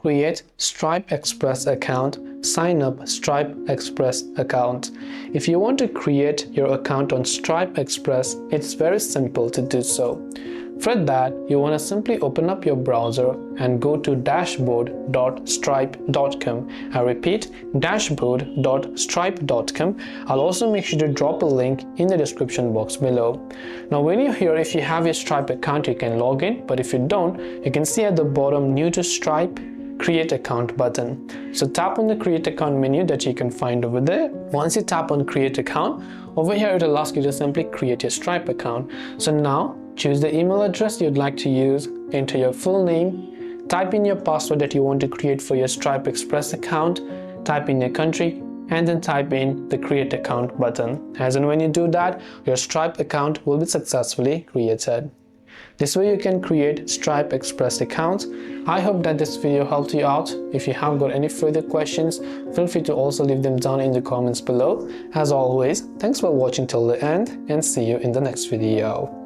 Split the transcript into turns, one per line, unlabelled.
create Stripe Express account, sign up Stripe Express account. If you want to create your account on Stripe Express, it's very simple to do so. For that, you want to simply open up your browser and go to dashboard.stripe.com. I repeat, dashboard.stripe.com. I'll also make sure to drop a link in the description box below. Now when you're here, if you have your Stripe account, you can log in, but if you don't, you can see at the bottom new to Stripe, create account button. So tap on the create account menu that you can find over there. Once you tap on create account, over here it will ask you to simply create your Stripe account. So now choose the email address you'd like to use, enter your full name, type in your password that you want to create for your Stripe Express account, type in your country, and then type in the create account button. As and when you do that, your Stripe account will be successfully created. This way you can create Stripe Express accounts. I hope that this video helped you out. If you have got any further questions, feel free to also leave them down in the comments below. As always, thanks for watching till the end and see you in the next video.